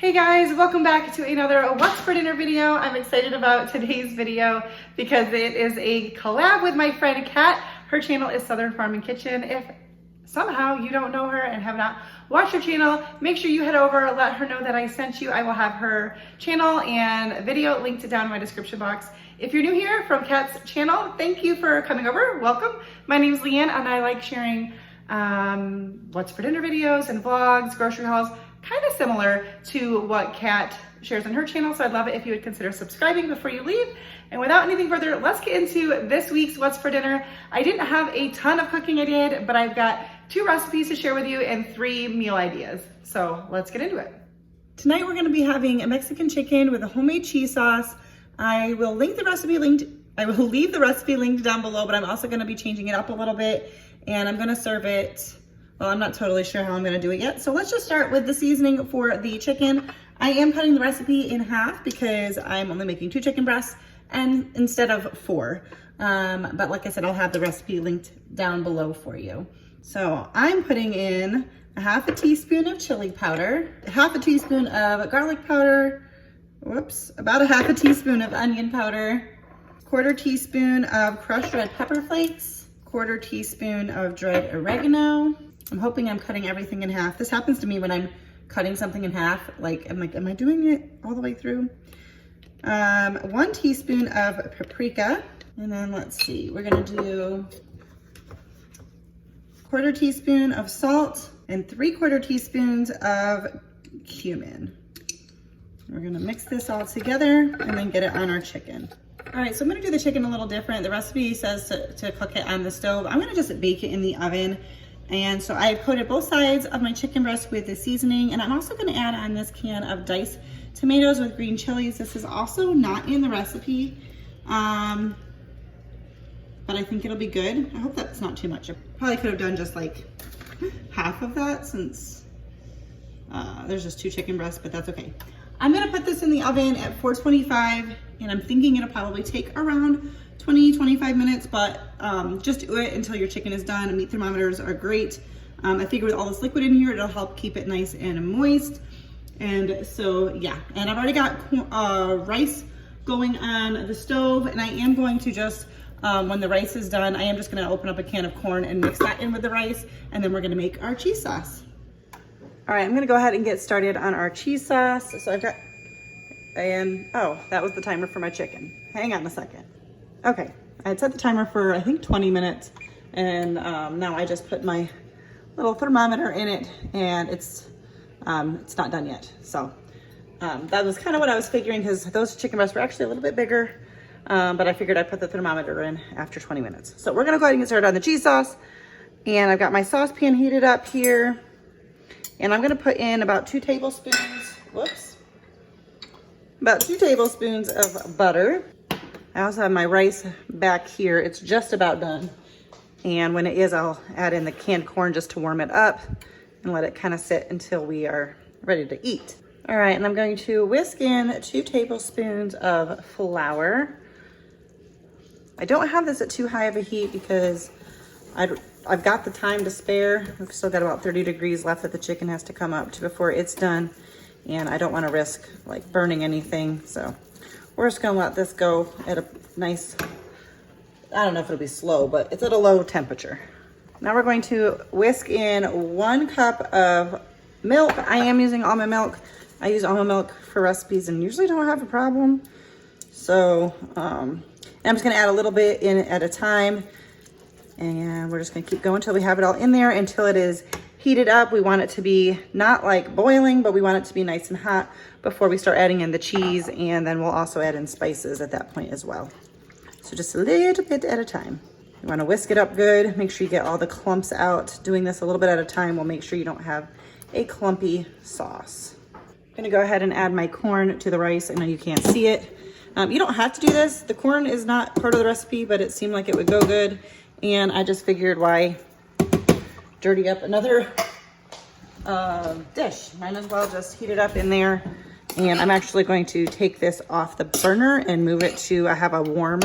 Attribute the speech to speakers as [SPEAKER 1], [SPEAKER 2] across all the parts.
[SPEAKER 1] Hey guys, welcome back to another What's for Dinner video. I'm excited about today's video because it is a collab with my friend Katt. Her channel is Southern Farm and Kitchen. If somehow you don't know her and have not watched her channel, make sure you head over, let her know that I sent you. I will have her channel and video linked down in my description box. If you're new here from Katt's channel, thank you for coming over. Welcome. My name is Leanne and I like sharing What's for Dinner videos and vlogs, grocery hauls, kind of similar to what Katt shares on her channel. So I'd love it if you would consider subscribing before you leave. And without anything further, let's get into this week's What's for Dinner. I didn't have a ton of cooking I did, but I've got 2 recipes to share with you and 3 meal ideas. So let's get into it. Tonight we're gonna be having a Mexican chicken with a homemade cheese sauce. I will leave the recipe linked down below, but I'm also gonna be changing it up a little bit and I'm gonna serve it. Well, I'm not totally sure how I'm gonna do it yet. So let's just start with the seasoning for the chicken. I am cutting the recipe in half because I'm only making 2 chicken breasts and instead of 4. But like I said, I'll have the recipe linked down below for you. So I'm putting in a half a teaspoon of chili powder, half a teaspoon of garlic powder, about a half a teaspoon of onion powder, 1/4 teaspoon of crushed red pepper flakes, 1/4 teaspoon of dried oregano. I'm hoping I'm cutting everything in half. This happens to me when I'm cutting something in half. Like, am I doing it all the way through? 1 teaspoon of paprika. And then let's see, we're gonna do 1/4 teaspoon of salt and 3/4 teaspoons of cumin. We're gonna mix this all together and then get it on our chicken. All right, so I'm gonna do the chicken a little different. The recipe says to cook it on the stove. I'm gonna just bake it in the oven. And so I coated both sides of my chicken breast with the seasoning, and I'm also gonna add on this can of diced tomatoes with green chilies. This is also not in the recipe, but I think it'll be good. I hope that's not too much. I probably could have done just like half of that since there's just 2 chicken breasts, but that's okay. I'm gonna put this in the oven at 425, and I'm thinking it'll probably take around 20-25 minutes, but just do it until your chicken is done. Meat thermometers are great. I figure with all this liquid in here, it'll help keep it nice and moist. And so, yeah, and I've already got rice going on the stove, and I am going to just, when the rice is done, I am just gonna open up a can of corn and mix that in with the rice, and then we're gonna make our cheese sauce. All right, I'm gonna go ahead and get started on our cheese sauce. So I've got, oh, that was the timer for my chicken. Hang on a second. Okay, I had set the timer for I think 20 minutes, and now I just put my little thermometer in it, and it's not done yet. So that was kind of what I was figuring, because those chicken breasts were actually a little bit bigger, but I figured I'd put the thermometer in after 20 minutes. So we're gonna go ahead and get started on the cheese sauce, and I've got my saucepan heated up here, and I'm gonna put in about 2 tablespoons, about 2 tablespoons of butter. I also have my rice back here. It's just about done. And when it is, I'll add in the canned corn just to warm it up and let it kind of sit until we are ready to eat. All right, and I'm going to whisk in 2 tablespoons of flour. I don't have this at too high of a heat because I've got the time to spare. We've still got about 30 degrees left that the chicken has to come up to before it's done. And I don't want to risk like burning anything, so we're just gonna let this go at a nice, I don't know if it'll be slow, but it's at a low temperature. Now we're going to whisk in 1 cup of milk. I am using almond milk. I use almond milk for recipes and usually don't have a problem. So and I'm just gonna add a little bit in at a time, and we're just gonna keep going until we have it all in there, until it is heated up. We want it to be not like boiling, but we want it to be nice and hot before we start adding in the cheese, and then we'll also add in spices at that point as well. So just a little bit at a time. You want to whisk it up good, make sure you get all the clumps out. Doing this a little bit at a time will make sure you don't have a clumpy sauce. I'm gonna go ahead and add my corn to the rice. I know you can't see it. You don't have to do this. The corn is not part of the recipe, but it seemed like it would go good, and I just figured why dirty up another dish. Might as well just heat it up in there. And I'm actually going to take this off the burner and move it to, I have a warm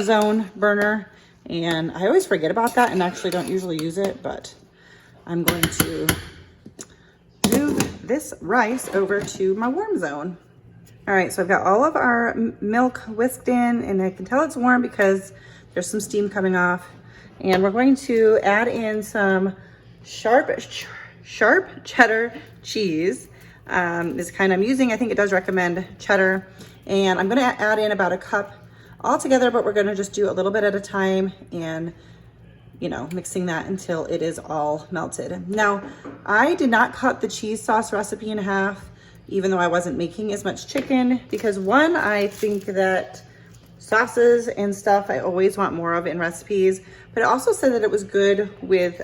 [SPEAKER 1] zone burner, and I always forget about that and actually don't usually use it, but I'm going to move this rice over to my warm zone. All right, so I've got all of our milk whisked in, and I can tell it's warm because there's some steam coming off. And we're going to add in some sharp cheddar cheese. Is kind of I'm using, I think it does recommend cheddar. And I'm gonna add in about a cup all together, but we're gonna just do a little bit at a time and, you know, mixing that until it is all melted. Now, I did not cut the cheese sauce recipe in half, even though I wasn't making as much chicken, because one, I think that sauces and stuff, I always want more of in recipes, but it also said that it was good with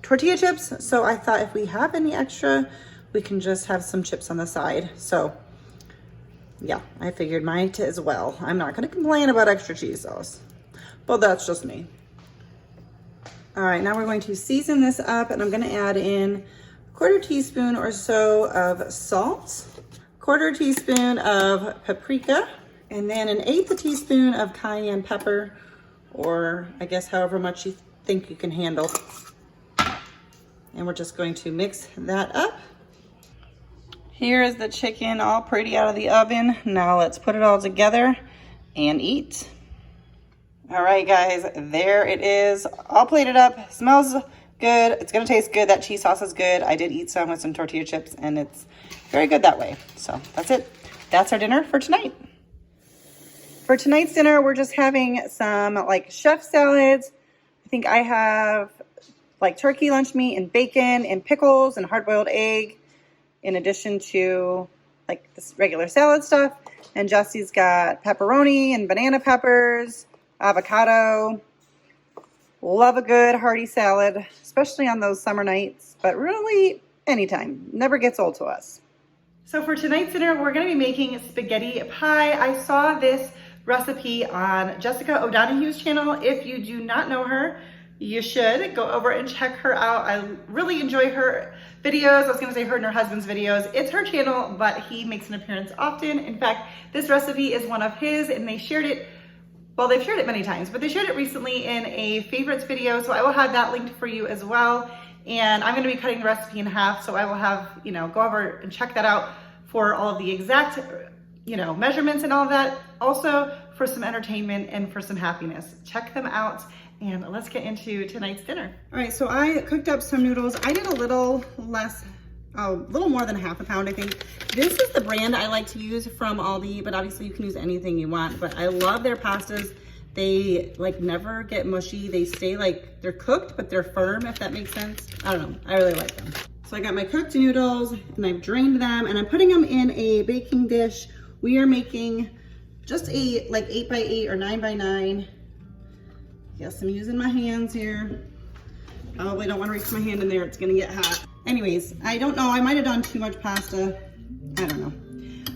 [SPEAKER 1] tortilla chips. So I thought if we have any extra, we can just have some chips on the side. So yeah, I figured might as well. I'm not gonna complain about extra cheese sauce, but that's just me. All right, now we're going to season this up, and I'm gonna add in a 1/4 teaspoon or so of salt, 1/4 teaspoon of paprika, and then an 1/8 teaspoon of cayenne pepper, or I guess however much you think you can handle. And we're just going to mix that up. Here is the chicken all pretty out of the oven. Now let's put it all together and eat. All right, guys, there it is, all plated up. Smells good. It's gonna taste good. That cheese sauce is good. I did eat some with some tortilla chips, and it's very good that way. So that's it. That's our dinner for tonight. For tonight's dinner, we're just having some like chef salads. I think I have like turkey lunch meat and bacon and pickles and hard-boiled egg, in addition to like this regular salad stuff. And Jesse's got pepperoni and banana peppers, avocado. Love a good hearty salad, especially on those summer nights, but really anytime, never gets old to us. So for tonight's dinner, we're gonna be making spaghetti pie. I saw this recipe on Jessica O'Donoghue's channel. If you do not know her, you should go over and check her out. I really enjoy her videos. I was gonna say her and her husband's videos. It's her channel, but he makes an appearance often. In fact, this recipe is one of his, and they shared it, well, they've shared it many times, but they shared it recently in a favorites video, so I will have that linked for you as well. And I'm gonna be cutting the recipe in half, so I will have, you know, go over and check that out for all of the exact, you know, measurements and all of that. Also for some entertainment and for some happiness. Check them out, and let's get into tonight's dinner. All right, so I cooked up some noodles. I did a little less, a little more than half a pound, I think. This is the brand I like to use from Aldi, but obviously you can use anything you want. But I love their pastas. They like never get mushy. They stay like, they're cooked, but they're firm, if that makes sense. I don't know, I really like them. So I got my cooked noodles, and I've drained them, and I'm putting them in a baking dish. We are making just a like 8x8 or 9x9. Yes, I'm using my hands here. Probably don't want to reach my hand in there, it's gonna get hot. Anyways, I don't know, I might have done too much pasta. I don't know.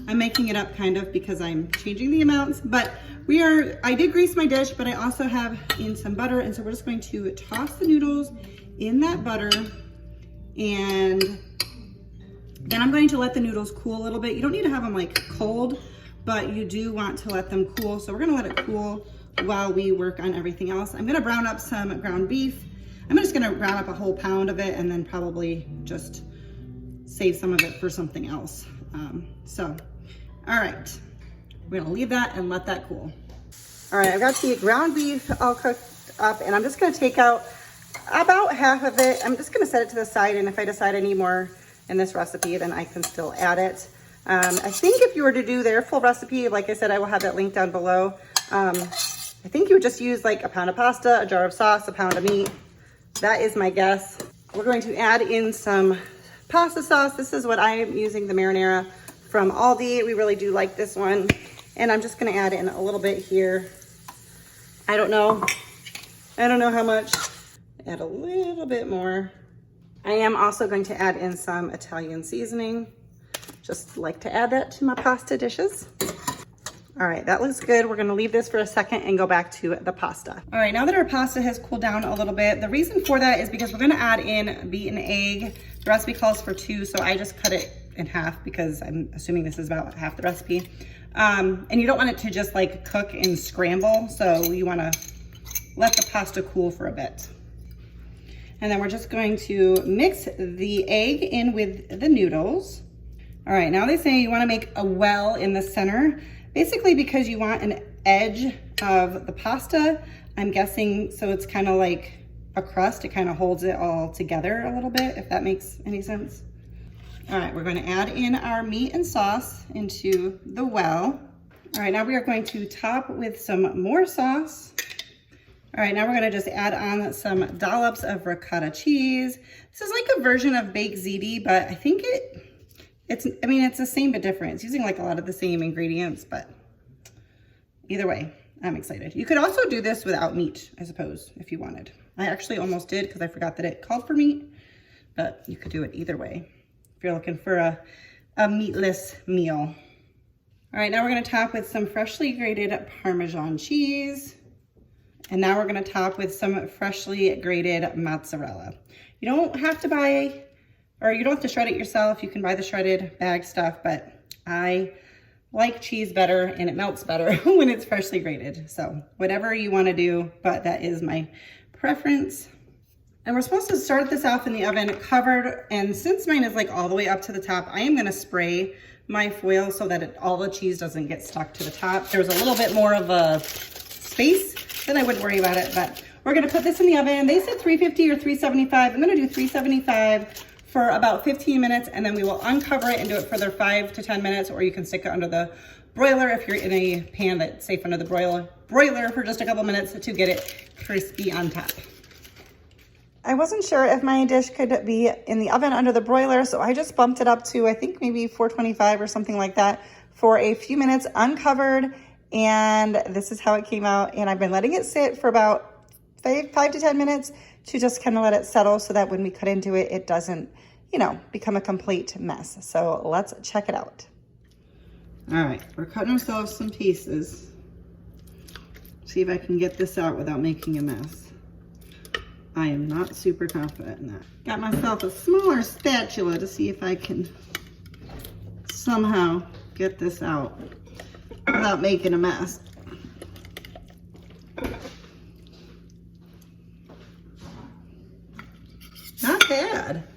[SPEAKER 1] I'm making it up kind of because I'm changing the amounts, but I did grease my dish, but I also have in some butter, and so we're just going to toss the noodles in that butter, and then I'm going to let the noodles cool a little bit. You don't need to have them like cold, but you do want to let them cool. So we're gonna let it cool while we work on everything else. I'm gonna brown up some ground beef. I'm just gonna brown up a whole pound of it, and then probably just save some of it for something else. All right, we're gonna leave that and let that cool. All right, I've got the ground beef all cooked up, and I'm just gonna take out about half of it. I'm just gonna set it to the side, and if I decide I need more in this recipe, then I can still add it. I think if you were to do their full recipe, like I said, I will have that link down below. I think you would just use like a pound of pasta, a jar of sauce, a pound of meat. That is my guess. We're going to add in some pasta sauce. This is what I am using, the marinara from Aldi. We really do like this one. And I'm just gonna add in a little bit here. I don't know how much. Add a little bit more. I am also going to add in some Italian seasoning. Just like to add that to my pasta dishes. All right, that looks good. We're gonna leave this for a second and go back to the pasta. All right, now that our pasta has cooled down a little bit, the reason for that is because we're gonna add in beaten egg. The recipe calls for 2, so I just cut it in half because I'm assuming this is about half the recipe. And you don't want it to just like cook and scramble, so you wanna let the pasta cool for a bit. And then we're just going to mix the egg in with the noodles. All right, now they say you wanna make a well in the center, basically because you want an edge of the pasta, I'm guessing, so it's kind of like a crust. It kind of holds it all together a little bit, if that makes any sense. All right, we're going to add in our meat and sauce into the well. All right, now we are going to top with some more sauce. All right, now we're going to just add on some dollops of ricotta cheese. This is like a version of baked ziti, but I think it's the same but different. It's using like a lot of the same ingredients, but either way, I'm excited. You could also do this without meat, I suppose, if you wanted. I actually almost did because I forgot that it called for meat, but you could do it either way if you're looking for a meatless meal. All right, now we're gonna top with some freshly grated Parmesan cheese. And now we're gonna top with some freshly grated mozzarella. You don't have to buy, or you don't have to shred it yourself. You can buy the shredded bag stuff, but I like cheese better and it melts better when it's freshly grated. So whatever you wanna do, but that is my preference. And we're supposed to start this off in the oven covered, and since mine is like all the way up to the top, I am gonna spray my foil so that all the cheese doesn't get stuck to the top. There's a little bit more of a space, then I wouldn't worry about it, but we're gonna put this in the oven. They said 350 or 375. I'm gonna do 375 for about 15 minutes, and then we will uncover it and do it for 5 to 10 minutes, or you can stick it under the broiler if you're in a pan that's safe under the broiler for just a couple minutes to get it crispy on top. I wasn't sure if my dish could be in the oven under the broiler, so I just bumped it up to, I think maybe 425 or something like that for a few minutes uncovered, and this is how it came out. And I've been letting it sit for about 5 to 10 minutes to just kind of let it settle so that when we cut into it, it doesn't, become a complete mess. So let's check it out. All right, we're cutting ourselves some pieces. See if I can get this out without making a mess. I am not super confident in that. Got myself a smaller spatula to see if I can somehow get this out without making a mess. Not bad.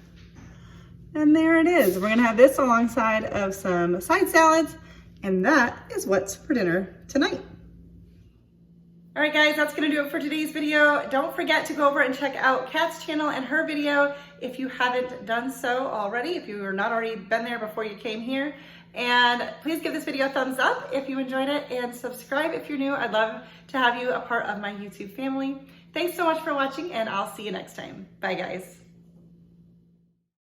[SPEAKER 1] And there it is. We're gonna have this alongside of some side salads, and that is what's for dinner tonight. All right, guys, that's gonna do it for today's video. Don't forget to go over and check out Katt's channel and her video if you haven't done so already, if you are not already been there before you came here. And please give this video a thumbs up if you enjoyed it, and subscribe if you're new. I'd love to have you a part of my YouTube family. Thanks so much for watching, and I'll see you next time. Bye, guys.